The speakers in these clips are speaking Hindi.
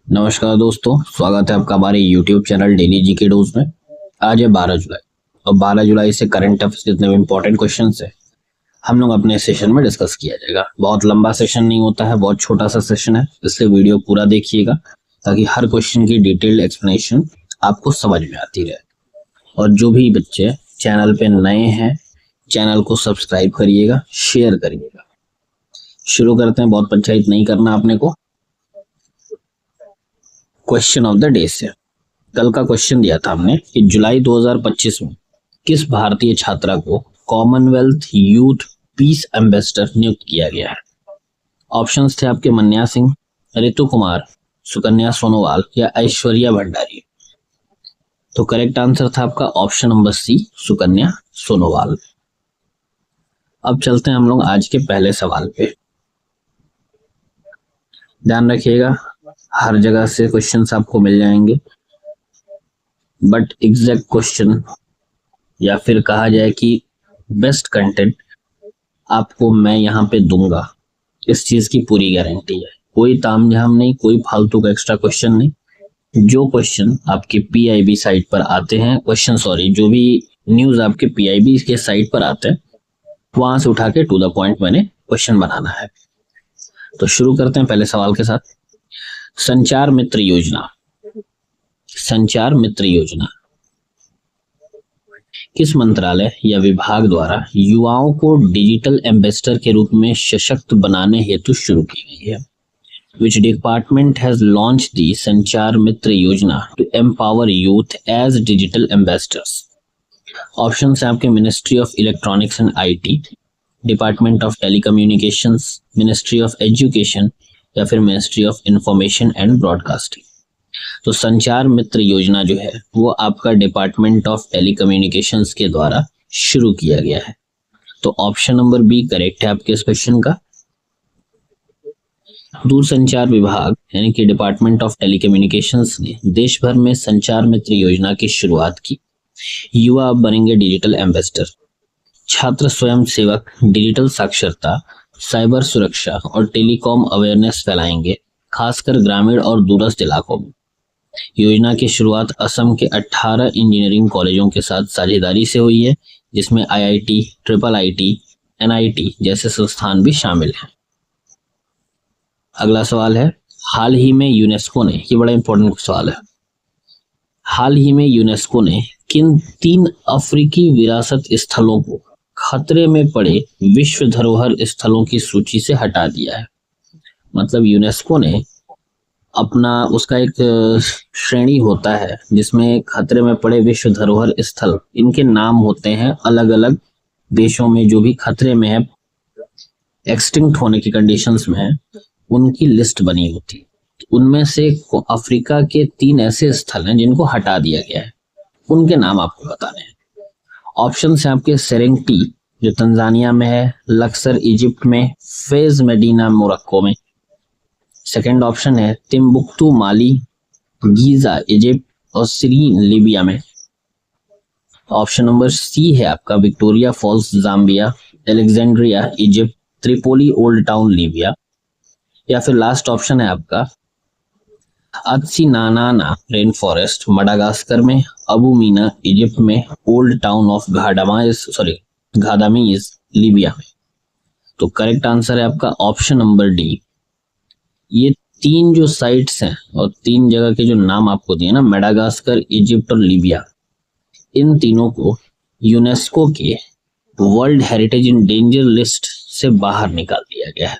नमस्कार दोस्तों, स्वागत है आपका हमारे YouTube channel daily GK dose में। आज है 12 जुलाई और 12 जुलाई से करंट अफेयर्स जितने भी इंपॉर्टेंट क्वेश्चन है हम लोग अपने सेशन में डिस्कस किया जाएगा। बहुत लंबा सेशन नहीं होता है, बहुत छोटा सा सेशन है, इसलिए वीडियो पूरा देखिएगा ताकि हर क्वेश्चन की डिटेल्ड एक्सप्लेनेशन आपको समझ में आती रहे। और जो भी बच्चे चैनल पे नए हैं, चैनल को सब्सक्राइब करिएगा, शेयर करिएगा। शुरू करते हैं, बहुत पंचायत नहीं करना आपने को। क्वेश्चन ऑफ द डे से कल का क्वेश्चन दिया था हमने कि जुलाई 2025 में किस भारतीय छात्रा को कॉमनवेल्थ यूथ पीस एम्बेसडर नियुक्त किया गया है। ऑप्शंस थे आपके मन्या सिंह, रितु कुमार, सुकन्या सोनोवाल या ऐश्वर्या भंडारी। तो करेक्ट आंसर था आपका option number C, Sukanya Sonowal. अब चलते हैं हम लोग आज के पहले सवाल पे। ध्यान रखिएगा, हर जगह से क्वेश्चंस आपको मिल जाएंगे, बट एग्जैक्ट क्वेश्चन या फिर कहा जाए कि बेस्ट कंटेंट आपको मैं यहाँ पे दूंगा, इस चीज की पूरी गारंटी है। कोई तामझाम नहीं, कोई फालतू का एक्स्ट्रा क्वेश्चन नहीं। जो क्वेश्चन आपके पीआईबी साइट पर आते हैं, जो भी न्यूज आपके पीआईबी के साइट पर आते हैं, वहां से उठा के टू द पॉइंट मैंने क्वेश्चन बनाना है। तो शुरू करते हैं पहले सवाल के साथ। संचार मित्र योजना किस मंत्रालय या विभाग द्वारा युवाओं को डिजिटल एम्बेसडर के रूप में सशक्त बनाने हेतु शुरू की गई है? Which department has launched the संचार मित्र योजना to empower youth as digital ambassadors? Options हैं आपके ministry of electronics and IT, department of telecommunications, ministry of education या फिर ministry of information and broadcasting. तो संचार मित्र योजना जो है वो आपका डिपार्टमेंट ऑफ टेलीकम्युनिकेशंस के द्वारा शुरू किया गया है। तो ऑप्शन नंबर बी करेक्ट है आपके इस क्वेश्चन का। दूरसंचार विभाग यानी कि डिपार्टमेंट ऑफ टेलीकम्युनिकेशंस ने देश भर में संचार मित्र योजना की शुरुआत की। युवा अब बनेंगे डिजिटल एम्बेसडर। छात्र स्वयं सेवक डिजिटल साक्षरता, साइबर सुरक्षा और टेलीकॉम अवेयरनेस फैलाएंगे, खासकर ग्रामीण और दूरस्थ इलाकों में। योजना की शुरुआत असम के 18 इंजीनियरिंग कॉलेजों के साथ साझेदारी से हुई है, जिसमें आईआईटी, ट्रिपल आईटी, एनआईटी जैसे संस्थान भी शामिल हैं। अगला सवाल है, हाल ही में यूनेस्को ने, ये बड़ा इंपॉर्टेंट सवाल है, हाल ही में यूनेस्को ने किन 3 अफ्रीकी विरासत स्थलों को खतरे में पड़े विश्व धरोहर स्थलों की सूची से हटा दिया है? मतलब यूनेस्को ने अपना, उसका एक श्रेणी होता है जिसमें खतरे में पड़े विश्व धरोहर स्थल, इनके नाम होते हैं अलग अलग देशों में जो भी खतरे में है, एक्सटिंक्ट होने की कंडीशंस में है, उनकी लिस्ट बनी होती है। उनमें से अफ्रीका के 3 ऐसे स्थल हैं जिनको हटा दिया गया है, उनके नाम आपको बताने हैं। ऑप्शन है आपके सेरेंगटी जो तंजानिया में है, लक्सर इजिप्ट में, फेज मेडिना मोरक्को में। सेकंड ऑप्शन है तिम्बुक्तू माली, गीजा इजिप्ट और सीरीन लीबिया में। ऑप्शन नंबर सी है आपका Victoria Falls Zambia, Alexandria Egypt, Tripoli Old Town Libya. या फिर लास्ट ऑप्शन है आपका अत्सिनानाना रेन फॉरेस्ट मडागास्कर में, अबू मीना इजिप्ट में, ओल्ड टाउन ऑफ घादामीज लीबिया में। तो करेक्ट आंसर है आपका ऑप्शन नंबर डी। ये 3 जो साइट्स हैं और 3 जगह के जो नाम आपको दिए ना, मेडागास्कर, इजिप्ट और लीबिया, इन तीनों को यूनेस्को के world heritage in danger list से बाहर निकाल दिया गया है।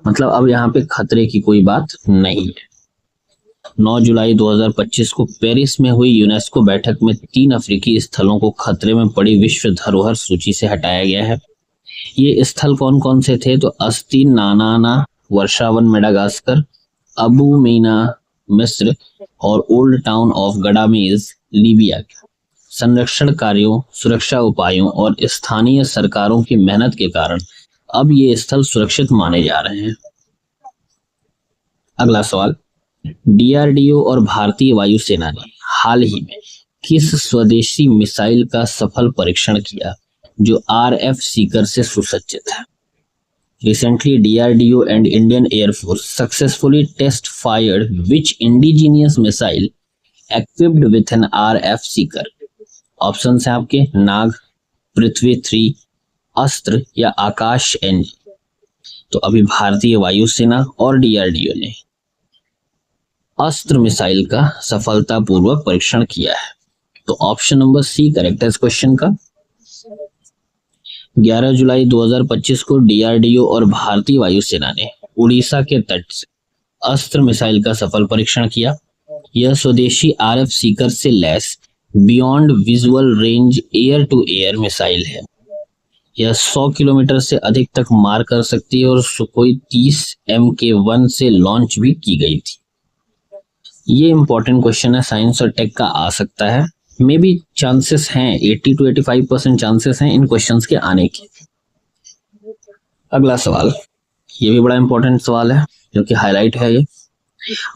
मतलब अब यहाँ पे खतरे की कोई बात नहीं है। 9 जुलाई 2025 को पेरिस में हुई यूनेस्को बैठक में 3 अफ्रीकी स्थलों को खतरे में पड़ी विश्व धरोहर सूची से हटाया गया है। ये स्थल कौन कौन से थे? तो अस्तिनानाना वर्षावन मेडागास्कर, अबू मीना मिस्र और ओल्ड टाउन ऑफ गडामीज लीबिया। संरक्षण कार्यों, सुरक्षा उपायों और स्थानीय सरकारों की मेहनत के कारण अब ये स्थल सुरक्षित माने जा रहे हैं। अगला सवाल, डीआरडीओ और भारतीय वायुसेना ने हाल ही में किस स्वदेशी मिसाइल का सफल परीक्षण किया जो आरएफ सीकर से सुसज्जित है? Recently, DRDO and Indian Air Force successfully test fired which indigenous missile equipped with an RF seeker? Option है आपके नाग, पृथ्वी 3, अस्त्र या आकाश एन। तो अभी भारतीय वायुसेना और DRDO ने अस्त्र मिसाइल का सफलतापूर्वक परीक्षण किया है। तो ऑप्शन नंबर सी करेक्ट है इस क्वेश्चन का। 11 जुलाई 2025 को DRDO और भारतीय वायुसेना ने उड़ीसा के तट से अस्त्र मिसाइल का सफल परीक्षण किया। यह स्वदेशी RF सीकर से लैस beyond visual range air to air missile है। यह 100 किलोमीटर से अधिक तक मार कर सकती है और सुखोई 30 MK1 से लॉन्च भी की गई थी। ये इंपॉर्टेंट क्वेश्चन है, साइंस और टेक का आ सकता है। मे बी चांसेस हैं 80 to 85% चांसेस हैं इन क्वेश्चंस के आने के। अगला सवाल, ये भी बड़ा इंपॉर्टेंट सवाल है जो कि हाईलाइट है। ये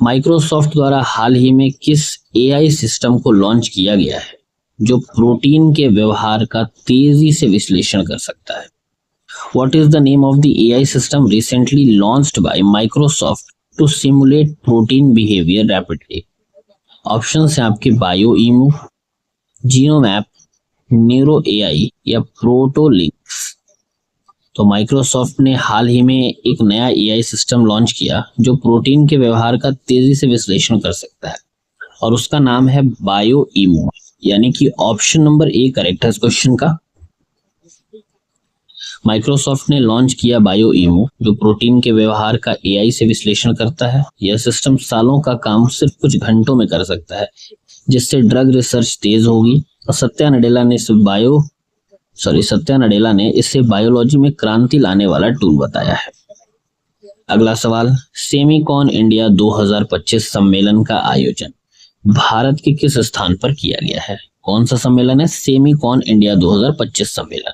माइक्रोसॉफ्ट द्वारा हाल ही में किस AI सिस्टम को लॉन्च किया गया है जो प्रोटीन के व्यवहार का तेजी से विश्लेषण कर सकता है? What is the name of the AI system recently launched by Microsoft to simulate protein behavior rapidly? Option है आपके बायोइमू, जीनोमैप, न्यूरो AI या प्रोटोलिंक्स। तो माइक्रोसॉफ्ट ने हाल ही में एक नया AI सिस्टम लॉन्च किया जो प्रोटीन के व्यवहार का तेजी से विश्लेषण कर सकता है और उसका नाम है बायोइमू, यानी कि ऑप्शन नंबर ए करेक्ट है इस क्वेश्चन का। माइक्रोसॉफ्ट ने लॉन्च किया बायोइमू जो प्रोटीन के व्यवहार का AI से विश्लेषण करता है। यह सिस्टम सालों का काम सिर्फ कुछ घंटों में कर सकता है, जिससे ड्रग रिसर्च तेज होगी। और सत्या नडेला ने इसे बायोलॉजी में क्रांति लाने वाला टूल बताया है। अगला सवाल, सेमीकॉन इंडिया 2025 सम्मेलन का आयोजन भारत के किस स्थान पर किया गया है? कौन सा सम्मेलन है? सेमीकॉन इंडिया 2025 सम्मेलन।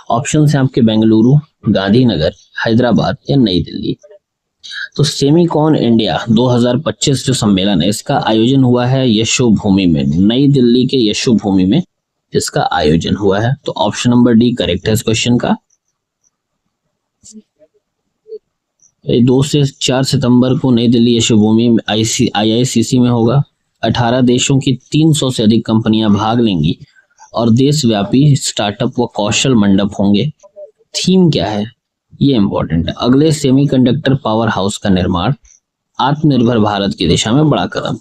ऑप्शन है आपके बेंगलुरु, गांधीनगर, हैदराबाद या नई दिल्ली। तो सेमीकॉन इंडिया 2025 जो सम्मेलन है इसका आयोजन हुआ है यशोभूमि में, नई दिल्ली के यशोभूमि में इसका आयोजन हुआ है। तो ऑप्शन नंबर डी करेक्ट है इस क्वेश्चन का। 2 से 4 सितंबर को नई दिल्ली यशोभूमि IICC में होगा। 18 देशों की 300 से अधिक कंपनियां भाग लेंगी और देशव्यापी स्टार्टअप व कौशल मंडप होंगे। थीम क्या है ये इंपॉर्टेंट है। अगले सेमीकंडक्टर पावर हाउस का निर्माण, आत्मनिर्भर भारत की दिशा में बड़ा कदम।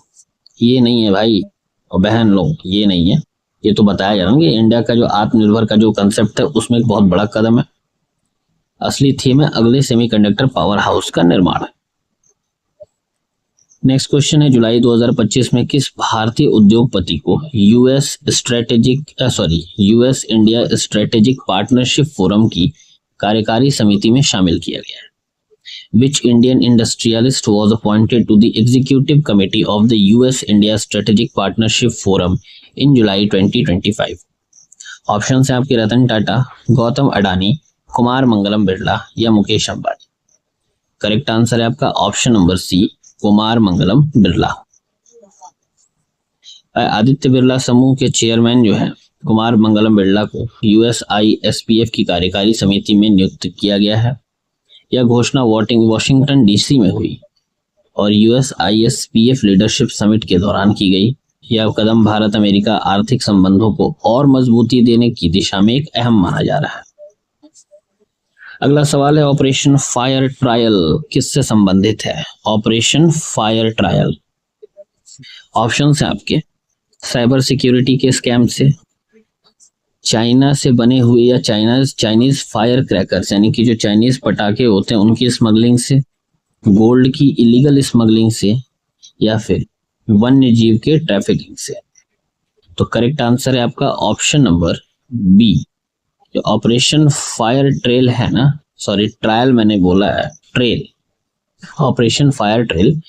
ये नहीं है भाई और बहन लोग, ये नहीं है। ये तो बताया जा रहा है कि इंडिया का जो आत्मनिर्भर का जो कंसेप्ट है उसमें एक बहुत बड़ा कदम है। असली थीम है अगले सेमीकंडक्टर पावर हाउस का निर्माण। नेक्स्ट क्वेश्चन है, जुलाई 2025 में किस भारतीय उद्योगपति को US India strategic partnership forum की कार्यकारी समिति में शामिल किया गया है? Which Indian industrialist was appointed to the executive committee of the US India Strategic Partnership Forum in July 2025? Option है आपके रतन टाटा, गौतम अडानी, कुमार मंगलम बिरला या मुकेश अंबानी। करेक्ट आंसर है आपका ऑप्शन नंबर सी, कुमार मंगलम बिरला। आदित्य बिरला समूह के चेयरमैन जो है कुमार मंगलम बिरला को USISPF की कार्यकारी समिति में नियुक्त किया गया है। यह घोषणा वॉशिंगटन DC में हुई और USISPF लीडरशिप समिट के दौरान की गई। यह कदम भारत अमेरिका आर्थिक संबंधों को और मजबूती देने की दिशा में एक अहम माना जा रहा है। अगला सवाल है, ऑपरेशन फायर ट्रायल किससे संबंधित है? Operation fire trial. ऑप्शन है आपके साइबर सिक्योरिटी के स्कैम से, चाइना से बने हुए या चाइनीज फायर क्रैकर्स यानी कि जो चाइनीज पटाखे होते हैं उनकी स्मगलिंग से, गोल्ड की इलीगल स्मगलिंग से या फिर वन्य जीव के ट्रैफिकिंग से। तो करेक्ट आंसर है आपका ऑप्शन नंबर बी, जो ऑपरेशन फायर ट्रेल है ना, सॉरी ट्रायल मैंने बोला है, trail. Operation fire trail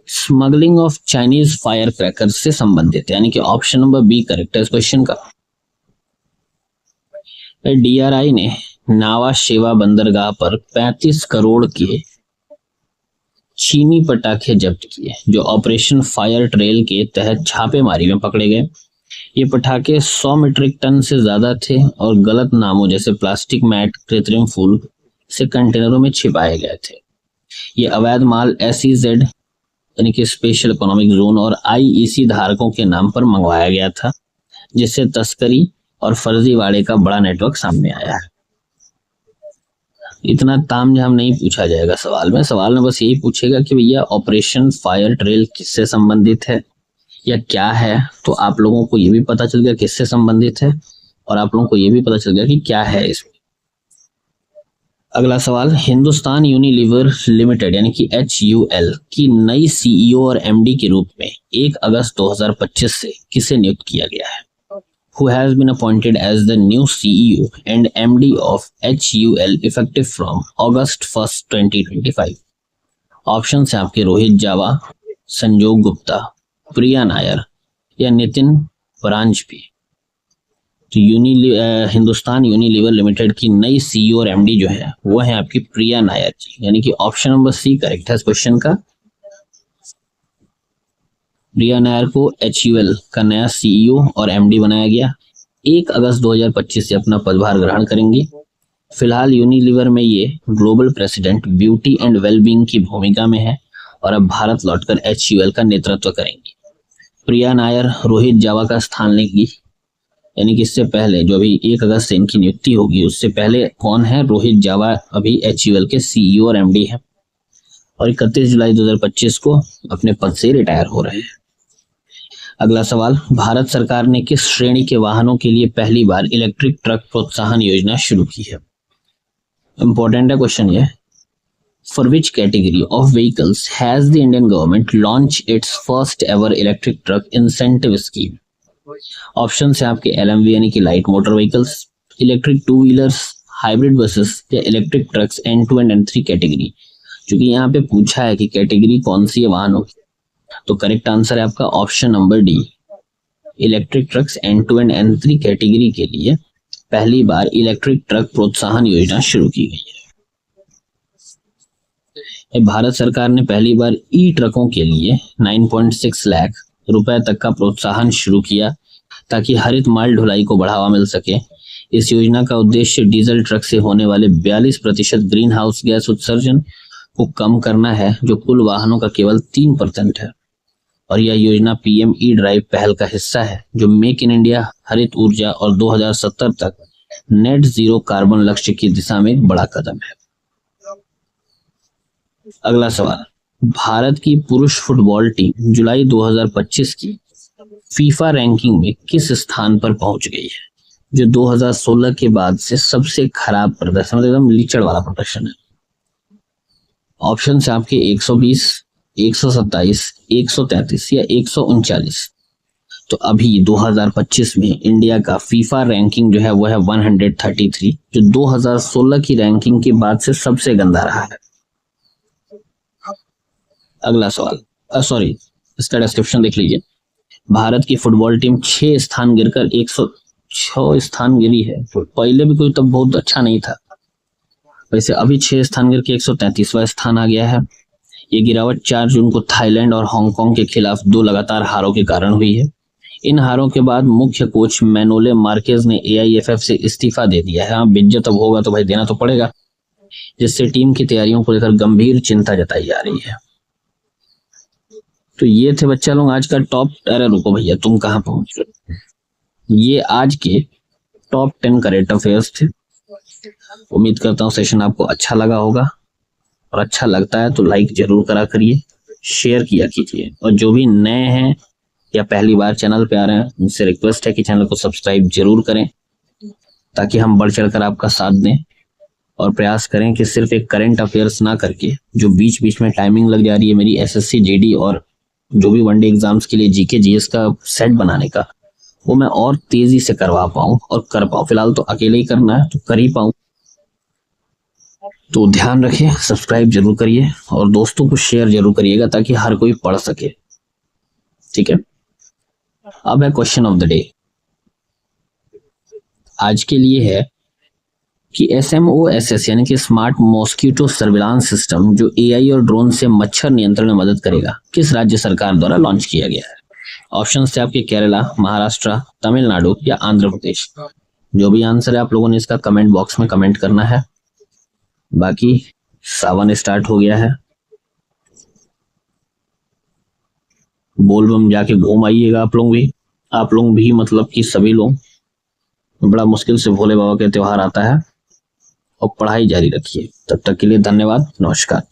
smuggling of Chinese fire crackers से संबंधित है, यानी कि ऑप्शन नंबर बी करेक्ट है इस क्वेश्चन का। DRI ने नावा शेवा बंदरगाह पर 35 करोड़ के चीनी पटाखे जब्त किए जो ऑपरेशन फायर ट्रेल के तहत छापेमारी में पकड़े गए। ये पटाखे 100 मीट्रिक टन से ज्यादा थे और गलत नामों जैसे प्लास्टिक मैट, कृत्रिम फूल से कंटेनरों में छिपाए गए थे। ये अवैध माल SEZ यानी कि स्पेशल इकोनॉमिक जोन और IEC धारकों के नाम पर मंगवाया गया था, जिससे तस्करी और फर्जीवाड़े का बड़ा नेटवर्क सामने आया है। इतना तामझाम नहीं पूछा जाएगा सवाल में बस यही पूछेगा कि भैया ऑपरेशन फायर ट्रेल किससे संबंधित है या क्या है। तो आप लोगों को ये भी पता चल गया किससे संबंधित है और आप लोगों को ये भी पता चल गया कि क्या है इसमें। अगला सवाल, हिंदुस्तान यूनिलीवर लिमिटेड यानी कि HUL की नई CEO और MD के रूप में 1 अगस्त 2025 से किसे नियुक्त किया गया है? Who has been appointed as the new CEO and MD of HUL effective from August 1st, 2025? Option है आपके रोहित जावा, संजोग गुप्ता, प्रिया नायर या नितिन परांजपे। तो हिंदुस्तान यूनिलीवर लिमिटेड की नई CEO और MD जो है वो है आपकी प्रिया नायर जी, यानी कि ऑप्शन नंबर C करेक्ट है इस क्वेश्चन का। प्रिया नायर को HUL का नया CEO और MD बनाया गया। 1 अगस्त 2025 से अपना पदभार ग्रहण करेंगी। फिलहाल यूनिलीवर में ये global president beauty and wellbeing की भूमिका में है और अब भारत लौटकर HUL का नेतृत्व करेंगी। प्रिया नायर रोहित जावा का स्थान लेंगी, यानी कि इससे पहले जो अभी 1 अगस्त से इनकी नियुक्ति होगी उससे पहले कौन है? रोहित जावा अभी HUL के CEO और MD है और 31 जुलाई 2025 को अपने पद से रिटायर हो रहे हैं। अगला सवाल, भारत सरकार ने किस श्रेणी के वाहनों के लिए पहली बार इलेक्ट्रिक ट्रक प्रोत्साहन योजना शुरू की है? इंपॉर्टेंट है क्वेश्चन ये। For which category of vehicles has the Indian government launch its first ever electric truck incentive scheme? Option है आपके LMV यानी कि light motor vehicles, electric 2 wheelers, hybrid buses या electric trucks N2 and N3 category. क्योंकि यहाँ पे पूछा है कि कैटेगरी कौन सी है वाहनों की, तो करेक्ट आंसर है आपका option number D, electric trucks N2 and N3 category के लिए पहली बार इलेक्ट्रिक ट्रक प्रोत्साहन योजना शुरू की गई है। भारत सरकार ने पहली बार ट्रकों के लिए 9.6 लाख रुपए तक का प्रोत्साहन शुरू किया ताकि हरित माल ढुलाई को बढ़ावा मिल सके। इस योजना का उद्देश्य डीजल ट्रक से होने वाले 42% ग्रीन हाउस गैस उत्सर्जन को कम करना है, जो कुल वाहनों का केवल 3% है। और यह योजना PM ड्राइव पहल का हिस्सा है, जो मेक इन इंडिया, हरित ऊर्जा और 2070 तक नेट जीरो कार्बन लक्ष्य की दिशा में एक बड़ा कदम है। अगला सवाल, भारत की पुरुष फुटबॉल टीम जुलाई 2025 की फीफा रैंकिंग में किस स्थान पर पहुंच गई है, जो 2016 के बाद से सबसे खराब प्रदर्शन, एकदम लीचड़ वाला प्रदर्शन है? ऑप्शन है आपके 120, 127, 133 या 139। तो अभी 2025 में इंडिया का फीफा रैंकिंग जो है वो है 133, जो 2016 की रैंकिंग के बाद से सबसे गंदा रहा है। अगला सवाल, सॉरी इसका डिस्क्रिप्शन देख लीजिए। भारत की फुटबॉल टीम 6 स्थान गिरकर 106 स्थान गिरी है। पहले भी कोई तब बहुत अच्छा नहीं था, वैसे अभी 6 स्थान गिर के 133वां स्थान आ गया है। ये गिरावट 4 जून को थाईलैंड और हांगकांग के खिलाफ 2 लगातार हारों के कारण हुई है। इन हारों के बाद मुख्य कोच मैनोले मार्केज ने AIFF से इस्तीफा दे दिया है। हाँ, बेइज्जत अब होगा तो भाई देना तो पड़ेगा, जिससे टीम की तैयारियों को लेकर गंभीर चिंता जताई जा रही है। तो ये थे बच्चा लोग आज का टॉप। अरे रुको भैया, तुम कहाँ पहुंच गए? ये आज के टॉप 10 करेंट अफेयर्स थे। उम्मीद करता हूँ सेशन आपको अच्छा लगा होगा, और अच्छा लगता है तो लाइक जरूर करा करिए, शेयर किया कीजिए, और जो भी नए हैं या पहली बार चैनल पे आ रहे हैं उनसे रिक्वेस्ट है कि चैनल को सब्सक्राइब जरूर करें, ताकि हम बढ़ चढ़कर आपका साथ दें। और प्रयास करें कि सिर्फ एक करंट अफेयर्स ना करके, जो बीच बीच में टाइमिंग लग जा रही है मेरी SSC JD और जो भी वनडे एग्जाम्स के लिए GK GS का सेट बनाने का, वो मैं और तेजी से करवा पाऊं और कर पाऊं। फिलहाल तो अकेले ही करना है तो कर ही पाऊं। तो ध्यान रखिए, सब्सक्राइब जरूर करिए और दोस्तों को शेयर जरूर करिएगा ताकि हर कोई पढ़ सके। ठीक है, अब है क्वेश्चन ऑफ द डे। आज के लिए है कि SMOSS यानी कि स्मार्ट मॉस्किटो सर्विलांस सिस्टम, जो AI और ड्रोन से मच्छर नियंत्रण में मदद करेगा, किस राज्य सरकार द्वारा लॉन्च किया गया है? ऑप्शन है आपके केरला, महाराष्ट्र, तमिलनाडु या आंध्र प्रदेश। जो भी आंसर है आप लोगों ने इसका कमेंट बॉक्स में कमेंट करना है। बाकी सावन स्टार्ट हो गया है, बोलबम जाके घूम आइएगा आप लोग भी मतलब कि सभी लोग। बड़ा मुश्किल से भोले बाबा के त्योहार आता है, और पढ़ाई जारी रखिए। तब तक के लिए धन्यवाद, नमस्कार।